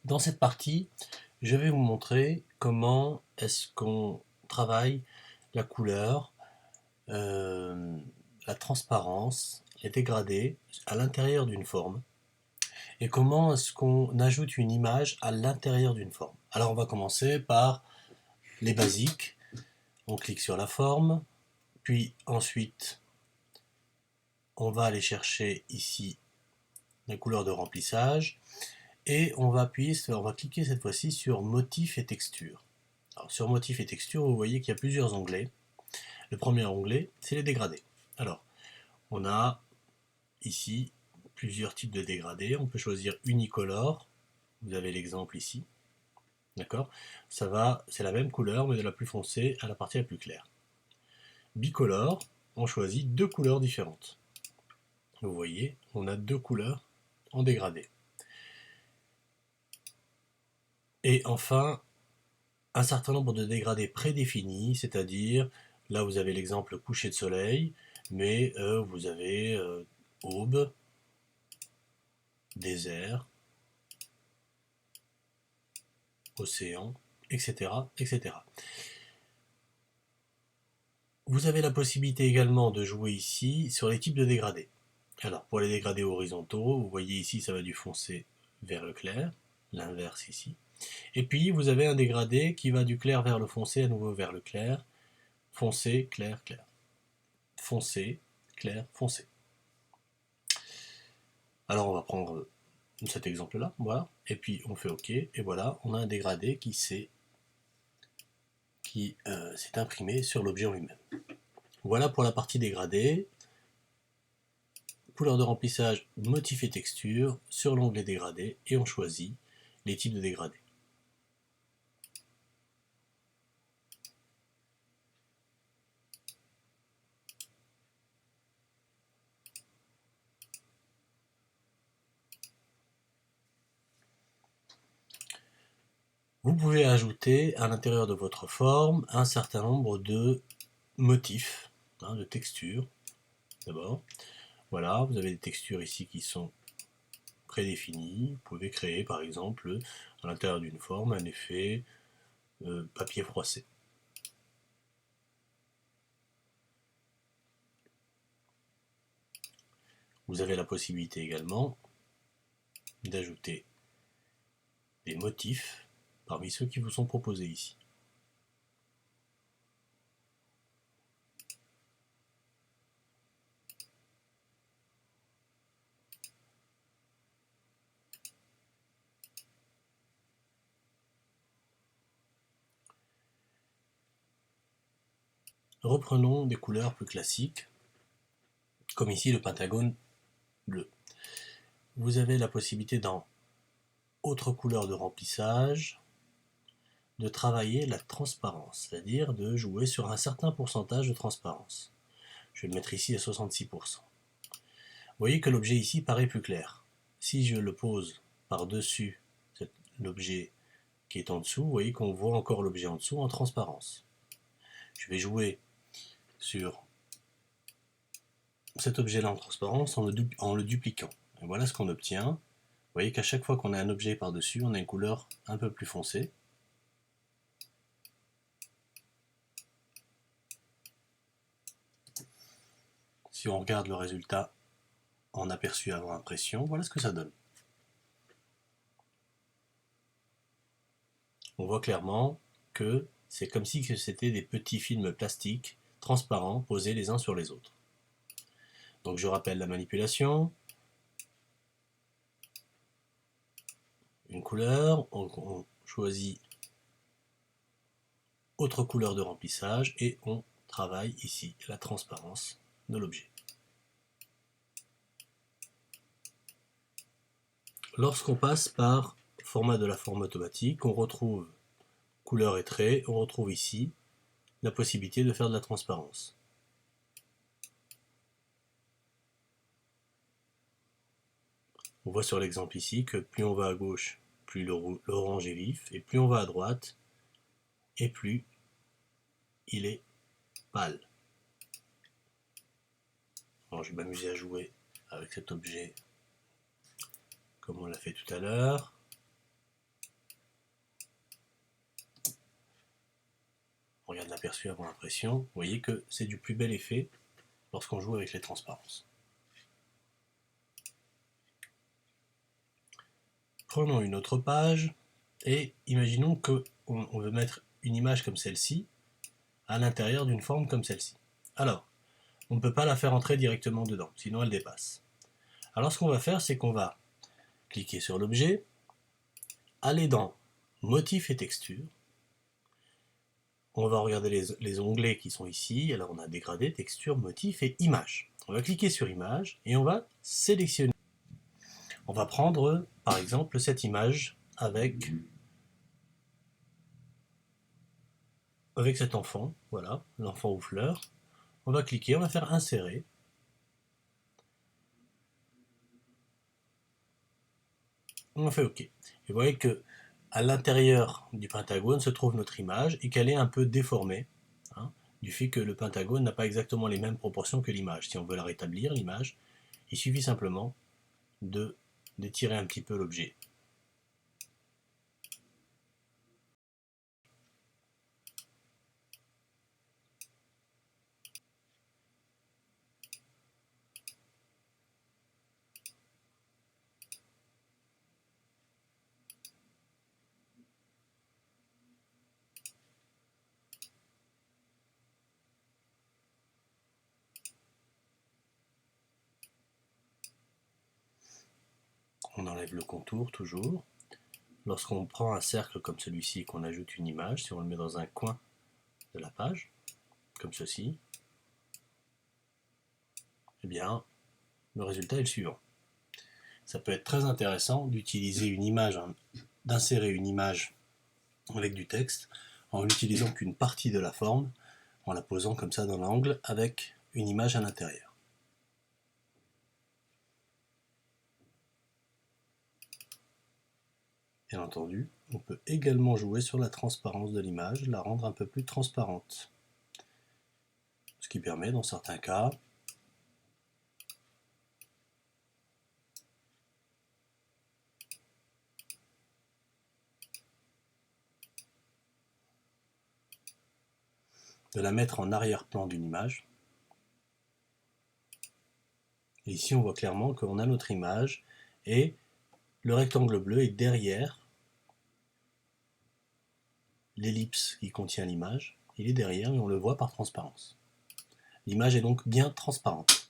Dans cette partie, je vais vous montrer comment est-ce qu'on travaille la couleur, euh, la transparence, les dégradés à l'intérieur d'une forme et comment est-ce qu'on ajoute une image à l'intérieur d'une forme. Alors on va commencer par les basiques. On clique sur la forme, puis ensuite on va aller chercher ici la couleur de remplissage et on va cliquer cette fois-ci sur motif et texture. Alors, sur motif et texture, vous voyez qu'il y a plusieurs onglets. Le premier onglet, c'est les dégradés. Alors, on a ici plusieurs types de dégradés. On peut choisir unicolore. Vous avez l'exemple ici. D'accord. C'est la même couleur, mais de la plus foncée à la partie la plus claire. Bicolore, on choisit deux couleurs différentes. Vous voyez, on a deux couleurs en dégradé. Et enfin, un certain nombre de dégradés prédéfinis, c'est-à-dire, là vous avez l'exemple coucher de soleil, mais vous avez aube, désert, océan, etc., etc. Vous avez la possibilité également de jouer ici sur les types de dégradés. Alors, pour les dégradés horizontaux, vous voyez ici, ça va du foncé vers le clair, l'inverse ici. Et puis, vous avez un dégradé qui va du clair vers le foncé, à nouveau vers le clair, foncé, clair, clair, foncé, clair, foncé. Alors, on va prendre cet exemple-là, voilà, et puis on fait OK, et voilà, on a un dégradé qui s'est imprimé sur l'objet en lui-même. Voilà pour la partie dégradée. Couleur de remplissage, motif et texture, sur l'onglet dégradé, et on choisit les types de dégradés. Vous pouvez ajouter à l'intérieur de votre forme un certain nombre de motifs, de textures, d'abord. Voilà, vous avez des textures ici qui sont prédéfinies. Vous pouvez créer, par exemple, à l'intérieur d'une forme, un effet papier froissé. Vous avez la possibilité également d'ajouter des motifs parmi ceux qui vous sont proposés ici. Reprenons des couleurs plus classiques, comme ici le pentagone bleu. Vous avez la possibilité dans autre couleur de remplissage de travailler la transparence, c'est-à-dire de jouer sur un certain pourcentage de transparence. Je vais le mettre ici à 66%. Vous voyez que l'objet ici paraît plus clair. Si je le pose par-dessus l'objet qui est en dessous, vous voyez qu'on voit encore l'objet en dessous en transparence. Je vais jouer sur cet objet-là en transparence en le dupliquant. Et voilà ce qu'on obtient. Vous voyez qu'à chaque fois qu'on a un objet par-dessus, on a une couleur un peu plus foncée. Si on regarde le résultat en aperçu avant impression, voilà ce que ça donne. On voit clairement que c'est comme si c'était des petits films plastiques transparents posés les uns sur les autres. Donc je rappelle la manipulation. Une couleur, on choisit autre couleur de remplissage et on travaille ici la transparence de l'objet. Lorsqu'on passe par format de la forme automatique, on retrouve couleur et trait, on retrouve ici la possibilité de faire de la transparence. On voit sur l'exemple ici que plus on va à gauche, plus l'orange est vif, et plus on va à droite, et plus il est pâle. Alors je vais m'amuser à jouer avec cet objet comme on l'a fait tout à l'heure. aperçu avant l'impression, vous voyez que c'est du plus bel effet lorsqu'on joue avec les transparences. Prenons une autre page et imaginons qu'on veut mettre une image comme celle-ci à l'intérieur d'une forme comme celle-ci. Alors, on ne peut pas la faire entrer directement dedans, sinon elle dépasse. Alors ce qu'on va faire, c'est qu'on va cliquer sur l'objet, aller dans Motifs et textures. On va regarder les onglets qui sont ici. Alors on a dégradé, texture, motif et image. On va cliquer sur image et on va sélectionner. On va prendre par exemple cette image avec cet enfant. Voilà, l'enfant aux fleurs. On va cliquer, on va faire insérer. On fait OK. Et vous voyez que à l'intérieur du pentagone se trouve notre image et qu'elle est un peu déformée, hein, du fait que le pentagone n'a pas exactement les mêmes proportions que l'image. Si on veut la rétablir, l'image, il suffit simplement d'étirer un petit peu l'objet. On enlève le contour toujours. Lorsqu'on prend un cercle comme celui-ci et qu'on ajoute une image, si on le met dans un coin de la page, comme ceci, eh bien, le résultat est le suivant. Ça peut être très intéressant d'utiliser une image, d'insérer une image avec du texte en n'utilisant qu'une partie de la forme, en la posant comme ça dans l'angle avec une image à l'intérieur. Bien entendu, on peut également jouer sur la transparence de l'image, la rendre un peu plus transparente. Ce qui permet, dans certains cas, de la mettre en arrière-plan d'une image. Et ici, on voit clairement qu'on a notre image et le rectangle bleu est derrière l'ellipse qui contient l'image. Il est derrière et on le voit par transparence. L'image est donc bien transparente.